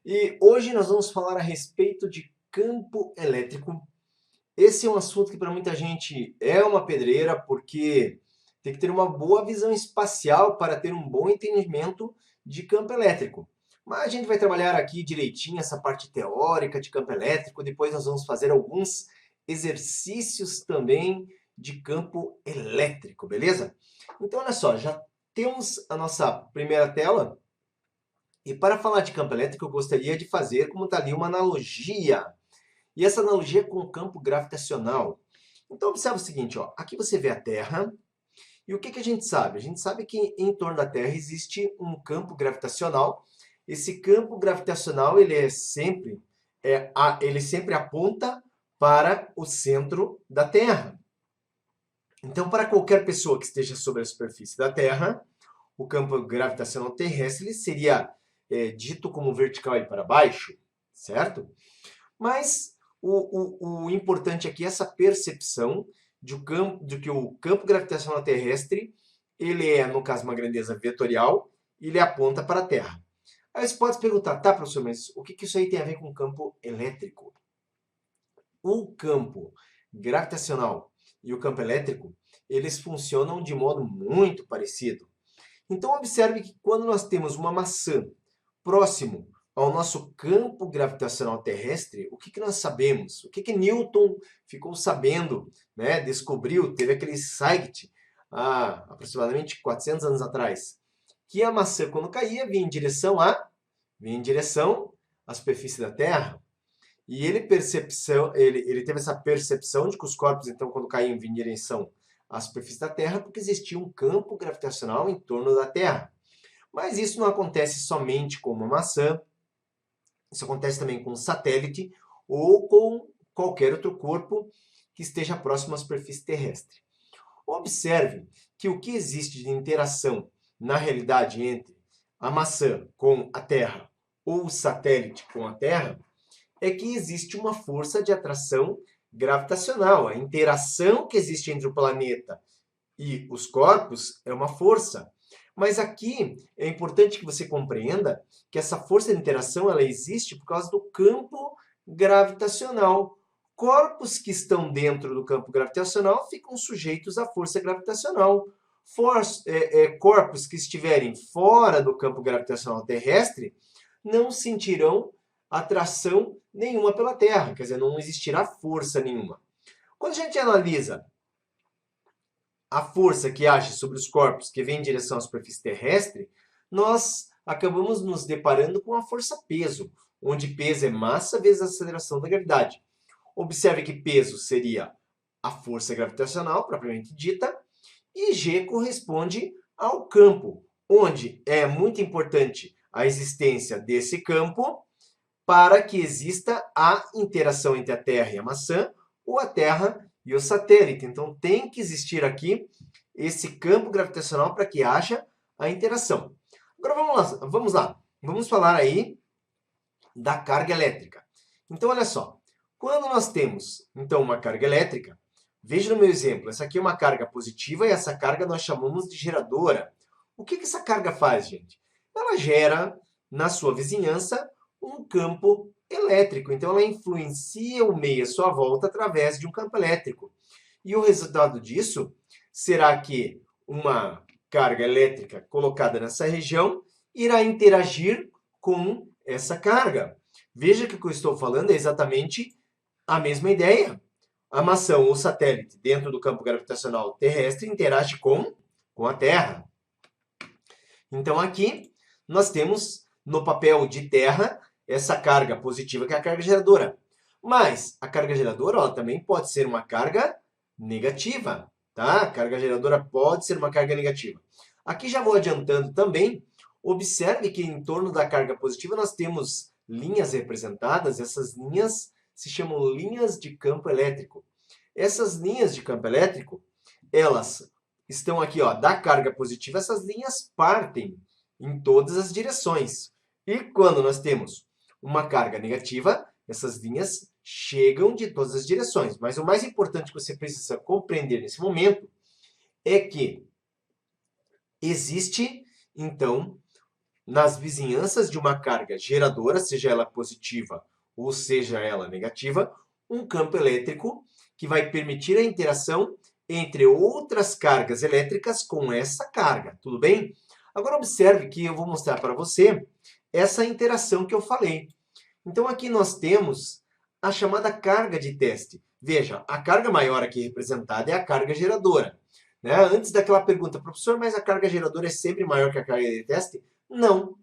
E hoje nós vamos falar a respeito de campo elétrico. Esse é um assunto que para muita gente é uma pedreira, porque tem que ter uma boa visão espacial para ter um bom entendimento de campo elétrico. Mas a gente vai trabalhar aqui direitinho essa parte teórica de campo elétrico, depois nós vamos fazer alguns exercícios também de campo elétrico, beleza? Então olha só, já temos a nossa primeira tela. E para falar de campo elétrico, eu gostaria de fazer, como está ali, uma analogia. E essa analogia é com o campo gravitacional. Então, observe o seguinte, ó. Aqui você vê a Terra. E o que, que a gente sabe? A gente sabe que em torno da Terra existe um campo gravitacional. Esse campo gravitacional ele sempre aponta para o centro da Terra. Então, para qualquer pessoa que esteja sobre a superfície da Terra, o campo gravitacional terrestre ele seria dito como vertical e para baixo, certo? Mas o importante aqui é essa percepção de que o campo gravitacional terrestre ele é, no caso, uma grandeza vetorial e ele aponta para a Terra. Aí você pode se perguntar, tá, professor, mas o que isso aí tem a ver com o campo elétrico? O campo gravitacional e o campo elétrico, eles funcionam de modo muito parecido. Então, observe que quando nós temos uma maçã próximo ao nosso campo gravitacional terrestre, o que, que nós sabemos? O que, que Newton ficou sabendo, né? Descobriu, teve aquele insight há aproximadamente 400 anos atrás, que a maçã, quando caía, vinha em direção à superfície da Terra. E ele teve essa percepção de que os corpos, então, quando caíam, vinham em direção à superfície da Terra, porque existia um campo gravitacional em torno da Terra. Mas isso não acontece somente com uma maçã, isso acontece também com um satélite ou com qualquer outro corpo que esteja próximo à superfície terrestre. Observe que o que existe de interação na realidade entre a maçã com a Terra ou o satélite com a Terra é que existe uma força de atração gravitacional. A interação que existe entre o planeta e os corpos é uma força. Mas aqui é importante que você compreenda que essa força de interação ela existe por causa do campo gravitacional. Corpos que estão dentro do campo gravitacional ficam sujeitos à força gravitacional. Corpos que estiverem fora do campo gravitacional terrestre não sentirão atração nenhuma pela Terra, quer dizer, não existirá força nenhuma. Quando a gente analisa a força que age sobre os corpos que vem em direção à superfície terrestre, nós acabamos nos deparando com a força-peso, onde peso é massa vezes a aceleração da gravidade. Observe que peso seria a força gravitacional, propriamente dita, e G corresponde ao campo, onde é muito importante a existência desse campo para que exista a interação entre a Terra e a maçã, ou a Terra e o satélite. Então tem que existir aqui esse campo gravitacional para que haja a interação. Agora vamos lá. Vamos falar aí da carga elétrica. Então olha só, quando nós temos então uma carga elétrica, veja no meu exemplo, essa aqui é uma carga positiva e essa carga nós chamamos de geradora. O que essa carga faz, gente? Ela gera na sua vizinhança um campo elétrico. Então, ela influencia o meio à sua volta através de um campo elétrico. E o resultado disso será que uma carga elétrica colocada nessa região irá interagir com essa carga. Veja que o que eu estou falando é exatamente a mesma ideia. A maçã ou satélite dentro do campo gravitacional terrestre interage com a Terra. Então, aqui nós temos no papel de Terra essa carga positiva que é a carga geradora. Mas a carga geradora ela também pode ser uma carga negativa, tá? A carga geradora pode ser uma carga negativa. Aqui já vou adiantando também, observe que em torno da carga positiva nós temos linhas representadas, essas linhas se chamam linhas de campo elétrico. Essas linhas de campo elétrico, elas estão aqui, ó, da carga positiva, essas linhas partem em todas as direções. E quando nós temos uma carga negativa, essas linhas chegam de todas as direções. Mas o mais importante que você precisa compreender nesse momento é que existe, então, nas vizinhanças de uma carga geradora, seja ela positiva ou seja ela negativa, um campo elétrico que vai permitir a interação entre outras cargas elétricas com essa carga, tudo bem? Agora observe que eu vou mostrar para você essa interação que eu falei. Então aqui nós temos a chamada carga de teste. Veja, a carga maior aqui representada é a carga geradora. Né? Antes daquela pergunta, professor, mas a carga geradora é sempre maior que a carga de teste? Não.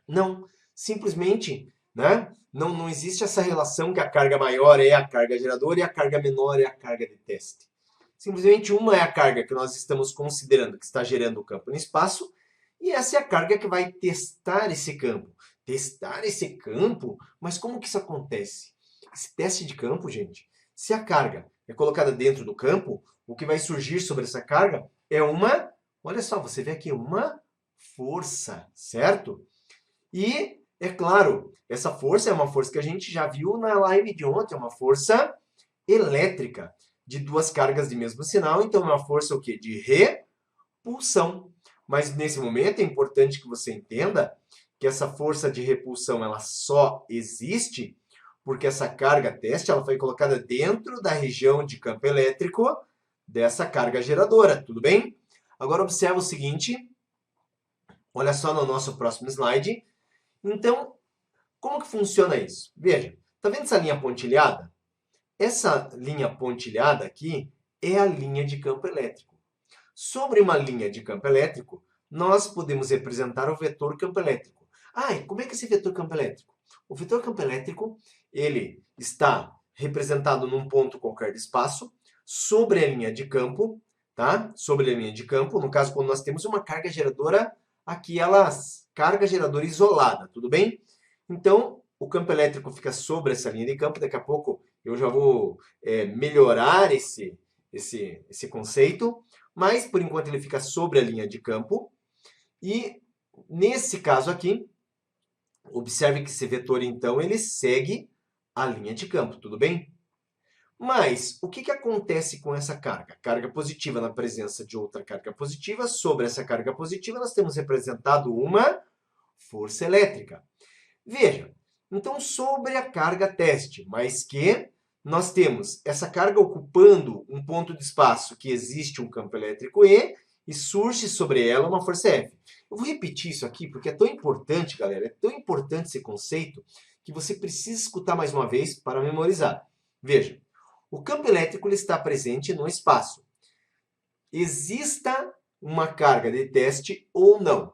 Não. Simplesmente, né? Não existe essa relação que a carga maior é a carga geradora e a carga menor é a carga de teste. Simplesmente uma é a carga que nós estamos considerando que está gerando o campo no espaço e essa é a carga que vai testar esse campo. Testar esse campo? Mas como que isso acontece? Esse teste de campo, gente, se a carga é colocada dentro do campo, o que vai surgir sobre essa carga é uma, olha só, você vê aqui, uma força, certo? E, é claro, essa força é uma força que a gente já viu na live de ontem, é uma força elétrica de duas cargas de mesmo sinal, então é uma força o quê? De repulsão. Mas nesse momento é importante que você entenda que essa força de repulsão ela só existe porque essa carga teste ela foi colocada dentro da região de campo elétrico dessa carga geradora, tudo bem? Agora observa o seguinte, olha só no nosso próximo slide. Então, como que funciona isso? Veja, tá vendo essa linha pontilhada? Essa linha pontilhada aqui é a linha de campo elétrico. Sobre uma linha de campo elétrico, nós podemos representar o vetor campo elétrico. Ah, e como é que é esse vetor campo elétrico? O vetor campo elétrico, ele está representado num ponto qualquer de espaço, sobre a linha de campo, tá? Sobre a linha de campo, no caso, quando nós temos uma carga geradora, aqui ela, carga geradora isolada, tudo bem? Então, o campo elétrico fica sobre essa linha de campo, daqui a pouco eu já vou melhorar esse conceito, mas por enquanto ele fica sobre a linha de campo. E nesse caso aqui, observe que esse vetor então ele segue a linha de campo, tudo bem? Mas o que acontece com essa carga? Carga positiva na presença de outra carga positiva. Sobre essa carga positiva nós temos representado uma força elétrica. Veja, então sobre a carga teste, mas que nós temos essa carga ocupando um ponto de espaço que existe um campo elétrico e surge sobre ela uma força F. Eu vou repetir isso aqui porque é tão importante, galera, é tão importante esse conceito que você precisa escutar mais uma vez para memorizar. Veja, o campo elétrico ele está presente no espaço. Exista uma carga de teste ou não.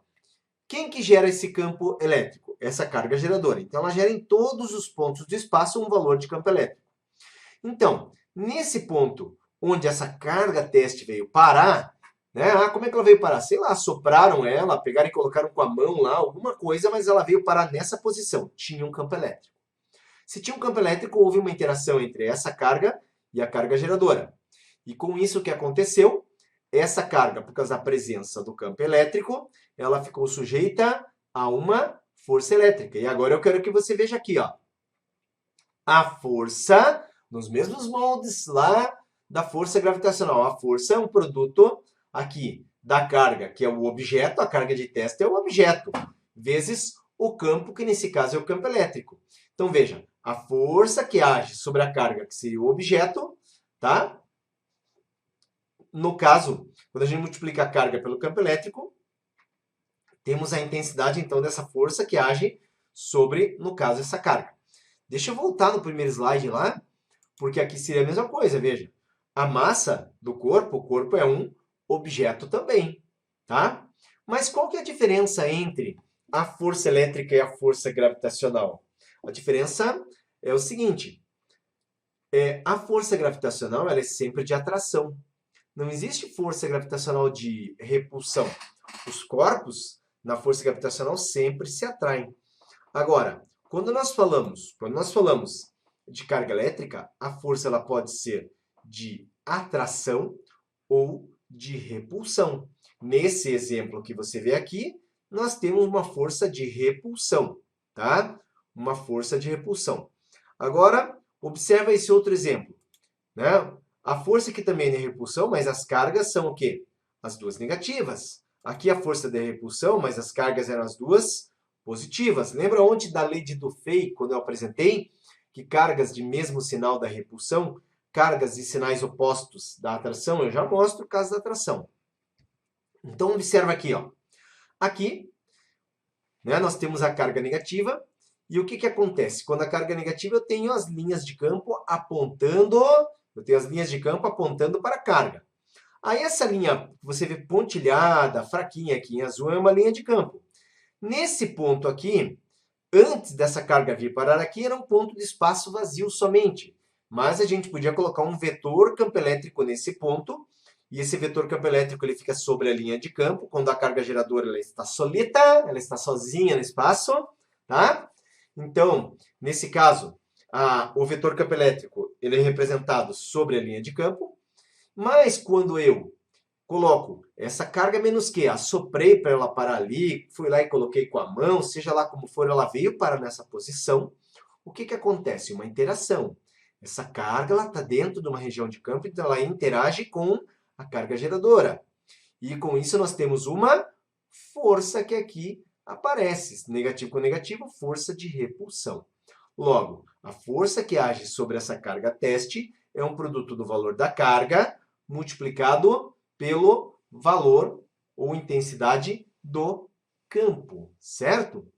Quem que gera esse campo elétrico? Essa carga geradora. Então, ela gera em todos os pontos do espaço um valor de campo elétrico. Então, nesse ponto onde essa carga teste veio parar, né? Ah, como é que ela veio parar? Sei lá, sopraram ela, pegaram e colocaram com a mão lá, alguma coisa, mas ela veio parar nessa posição. Tinha um campo elétrico. Se tinha um campo elétrico, houve uma interação entre essa carga e a carga geradora. E com isso o que aconteceu? Essa carga, por causa da presença do campo elétrico, ela ficou sujeita a uma força elétrica. E agora eu quero que você veja aqui, ó. A força, nos mesmos moldes lá da força gravitacional. A força é um produto aqui da carga, que é o objeto, a carga de teste é o objeto, vezes o campo, que nesse caso é o campo elétrico. Então veja, a força que age sobre a carga, que seria o objeto, tá? No caso, quando a gente multiplica a carga pelo campo elétrico, temos a intensidade, então, dessa força que age sobre, no caso, essa carga. Deixa eu voltar no primeiro slide lá, porque aqui seria a mesma coisa, veja. A massa do corpo, o corpo é um objeto também, tá? Mas qual que é a diferença entre a força elétrica e a força gravitacional? A diferença é o seguinte, a força gravitacional ela é sempre de atração. Não existe força gravitacional de repulsão. Os corpos, na força gravitacional, sempre se atraem. Agora, quando nós falamos de carga elétrica, a força ela pode ser de atração ou de repulsão. Nesse exemplo que você vê aqui, nós temos uma força de repulsão, tá? Uma força de repulsão. Agora, observa esse outro exemplo, né? A força aqui também é repulsão, mas as cargas são o quê? As duas negativas. Aqui a força de repulsão, mas as cargas eram as duas positivas. Lembra ontem da lei de Dufay, quando eu apresentei que cargas de mesmo sinal da repulsão, cargas de sinais opostos da atração, eu já mostro o caso da atração. Então, observa aqui, ó. Aqui, né, nós temos a carga negativa. E o que, que acontece? Quando a carga é negativa, eu tenho as linhas de campo apontando para a carga. Aí essa linha, você vê pontilhada, fraquinha aqui em azul, é uma linha de campo. Nesse ponto aqui, antes dessa carga vir parar aqui, era um ponto de espaço vazio somente. Mas a gente podia colocar um vetor campo elétrico nesse ponto, e esse vetor campo elétrico ele fica sobre a linha de campo, quando a carga geradora ela está solita, ela está sozinha no espaço, tá? Então, nesse caso, o vetor campo elétrico ele é representado sobre a linha de campo, mas quando eu coloco essa carga menos Q, assoprei para ela parar ali, fui lá e coloquei com a mão, seja lá como for, ela veio parar nessa posição, o que, que acontece? Uma interação. Essa carga está dentro de uma região de campo, então ela interage com a carga geradora. E com isso nós temos uma força que aqui aparece. Negativo com negativo, força de repulsão. Logo, a força que age sobre essa carga teste é um produto do valor da carga multiplicado pelo valor ou intensidade do campo, certo?